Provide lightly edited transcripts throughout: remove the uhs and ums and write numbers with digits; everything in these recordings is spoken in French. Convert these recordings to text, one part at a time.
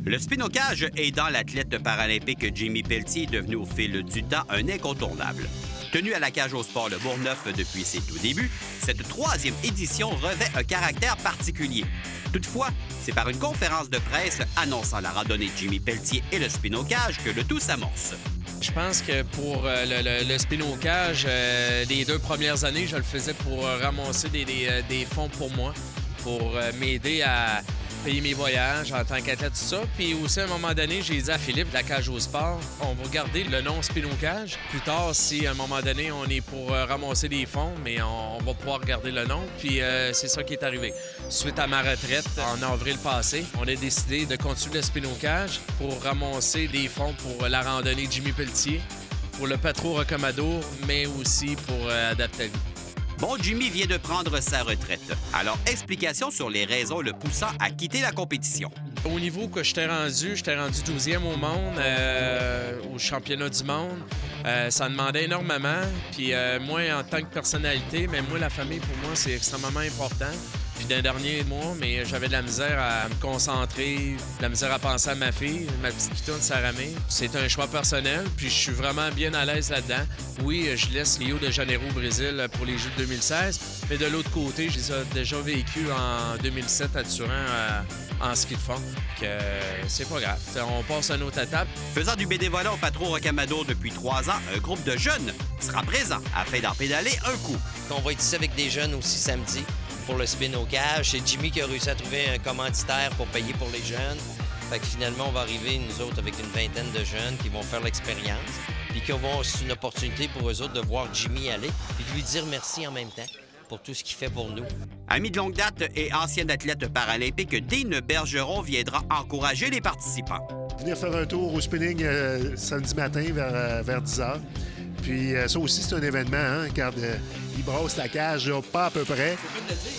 Le spinocage aidant l'athlète paralympique Jimmy Pelletier est devenu au fil du temps un incontournable. Tenu à la cage au sport Le Bourgneuf depuis ses tout débuts, cette troisième édition revêt un caractère particulier. Toutefois, c'est par une conférence de presse annonçant la randonnée de Jimmy Pelletier et le spinocage que le tout s'amorce. Je pense que pour le spinocage, les 2 premières années, je le faisais pour ramasser des fonds pour moi, pour m'aider à payer mes voyages en tant qu'athlète, tout ça. Puis aussi, à un moment donné, j'ai dit à Philippe, de la cage au sport, on va garder le nom spinocage. Plus tard, si à un moment donné, on est pour ramasser des fonds, mais on va pouvoir garder le nom. Puis c'est ça qui est arrivé. Suite à ma retraite, en avril passé, on a décidé de continuer le spinocage pour ramasser des fonds pour la randonnée Jimmy Pelletier, pour le Patro Rocamadour, mais aussi pour Adaptavie. Bon, Jimmy vient de prendre sa retraite. Alors, explication sur les raisons le poussant à quitter la compétition. Au niveau que j'étais rendu 12e au monde, au championnat du monde. Ça demandait énormément. Puis moi, en tant que personnalité, mais moi, la famille, pour moi, c'est extrêmement important. Puis d'un dernier mois, mais j'avais de la misère à me concentrer, de la misère à penser à ma fille, ma petite pitoune, Sarah May. C'est un choix personnel, puis je suis vraiment bien à l'aise là-dedans. Oui, je laisse Rio de Janeiro au Brésil pour les Jeux de 2016, mais de l'autre côté, je les ai déjà vécu en 2007 à Turin en ski de fond. Que c'est pas grave. On passe à une autre étape. Faisant du bénévolat au Patro Rocamadour depuis 3 ans, un groupe de jeunes sera présent afin d'en pédaler un coup. On va être ici avec des jeunes aussi samedi pour le spinocage. C'est Jimmy qui a réussi à trouver un commanditaire pour payer pour les jeunes. Fait que finalement, on va arriver, nous autres, avec une vingtaine de jeunes qui vont faire l'expérience. Puis c'est une opportunité pour eux autres de voir Jimmy aller et de lui dire merci en même temps pour tout ce qu'il fait pour nous. Ami de longue date et ancien athlète paralympique, Dean Bergeron viendra encourager les participants. Venir faire un tour au spinning samedi matin vers 10 h. Puis ça aussi, c'est un événement, hein? Regarde, il brasse la cage, là, pas à peu près.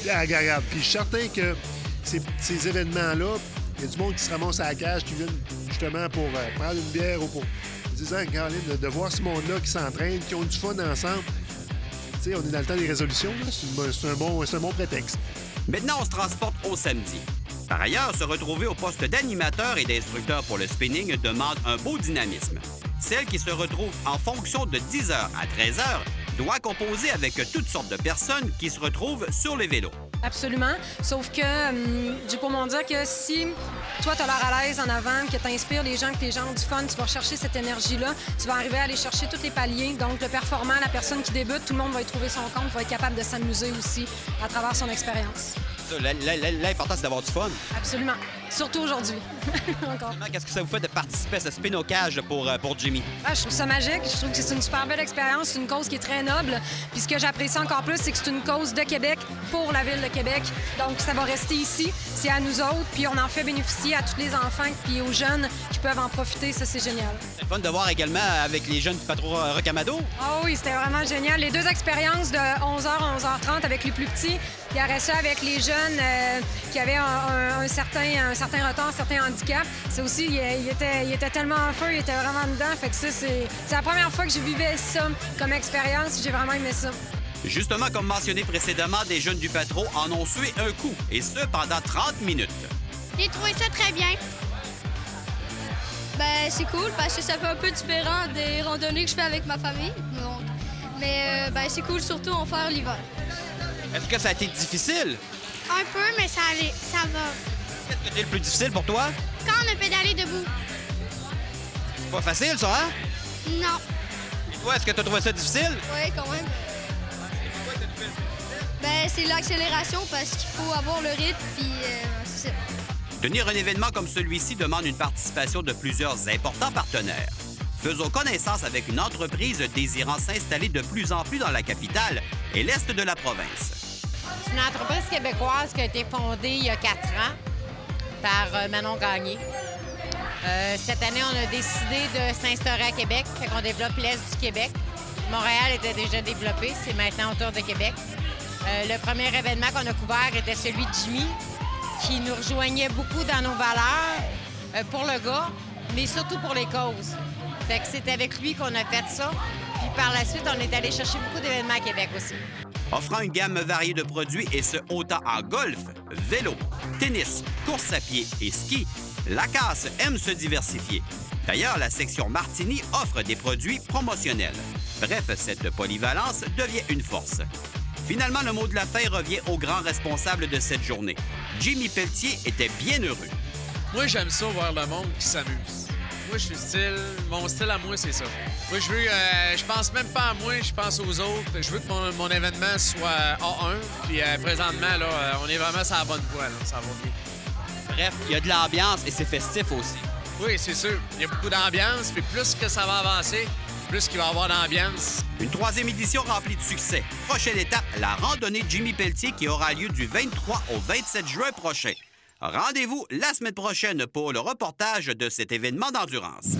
Regarde. Puis je suis certain que ces événements-là, il y a du monde qui se ramasse à la cage, qui vient justement pour prendre une bière ou pour... Disant, Caroline, de voir ce monde-là qui s'entraîne, qui ont du fun ensemble. Tu sais, on est dans le temps des résolutions, là. C'est un bon prétexte. Maintenant, on se transporte au samedi. Par ailleurs, se retrouver au poste d'animateur et d'instructeur pour le spinning demande un beau dynamisme. Celle qui se retrouve en fonction de 10h à 13h doit composer avec toutes sortes de personnes qui se retrouvent sur les vélos. Absolument. Sauf que j'ai pour m'en dire que si toi, tu as l'air à l'aise en avant, que tu inspires les gens, que les gens ont du fun, tu vas rechercher cette énergie-là, tu vas arriver à aller chercher tous les paliers. Donc, le performant, la personne qui débute, tout le monde va y trouver son compte, va être capable de s'amuser aussi à travers son expérience. L'important, c'est d'avoir du fun. Absolument. Surtout aujourd'hui. Encore. Qu'est-ce que ça vous fait de participer à ce spinocage pour Jimmy? Je trouve ça magique. Je trouve que c'est une super belle expérience. C'est une cause qui est très noble. Puis ce que j'apprécie encore plus, c'est que c'est une cause de Québec pour la Ville de Québec. Donc, ça va rester ici. C'est à nous autres. Puis on en fait bénéficier à tous les enfants et aux jeunes qui peuvent en profiter. Ça, c'est génial. C'est fun de voir également avec les jeunes du Patro Rocamadour. Ah oui, c'était vraiment génial. Les 2 expériences de 11h à 11h30 avec les plus petits. Puis après ça, avec les jeunes qui avaient un certain retard, un certain handicap. C'est aussi, il était tellement en feu, il était vraiment dedans. Fait que ça, c'est la première fois que je vivais ça comme expérience. J'ai vraiment aimé ça. Justement, comme mentionné précédemment, des jeunes du Patro en ont sué un coup, et ce, pendant 30 minutes. J'ai trouvé ça très bien. Ben, c'est cool parce que ça fait un peu différent des randonnées que je fais avec ma famille. Mais c'est cool, surtout en faire l'hiver. Est-ce que ça a été difficile? Un peu, mais ça va. Qu'est-ce qui est le plus difficile pour toi? Quand on a pédalé debout. C'est pas facile, ça, hein? Non. Et toi, est-ce que tu as trouvé ça difficile? Oui, quand même. Ben, c'est l'accélération parce qu'il faut avoir le rythme, puis c'est ça. Tenir un événement comme celui-ci demande une participation de plusieurs importants partenaires. Faisons connaissance avec une entreprise désirant s'installer de plus en plus dans la capitale et l'est de la province. C'est une entreprise québécoise qui a été fondée il y a 4 ans par Manon Gagné. Cette année, on a décidé de s'instaurer à Québec, fait qu'on développe l'est du Québec. Montréal était déjà développé, c'est maintenant autour de Québec. Le premier événement qu'on a couvert était celui de Jimmy, qui nous rejoignait beaucoup dans nos valeurs pour le gars, mais surtout pour les causes. Fait que c'est avec lui qu'on a fait ça. Puis par la suite, on est allé chercher beaucoup d'événements à Québec aussi. Offrant une gamme variée de produits et ce autant en golf, vélo, tennis, course à pied et ski, La Casse aime se diversifier. D'ailleurs, la section Martini offre des produits promotionnels. Bref, cette polyvalence devient une force. Finalement, le mot de la fin revient au grand responsable de cette journée. Jimmy Pelletier était bien heureux. Moi, j'aime ça voir le monde qui s'amuse. Moi, je suis mon style à moi, c'est ça. Moi, je pense même pas à moi, je pense aux autres. Je veux que mon événement soit A1. Puis présentement, là, on est vraiment sur la bonne voie, là. Ça va bien. Bref, il y a de l'ambiance et c'est festif aussi. Oui, c'est sûr. Il y a beaucoup d'ambiance, puis plus que ça va avancer, plus qu'il va y avoir d'ambiance. Une 3e édition remplie de succès. Prochaine étape, la randonnée Jimmy Pelletier qui aura lieu du 23 au 27 juin prochain. Rendez-vous la semaine prochaine pour le reportage de cet événement d'endurance.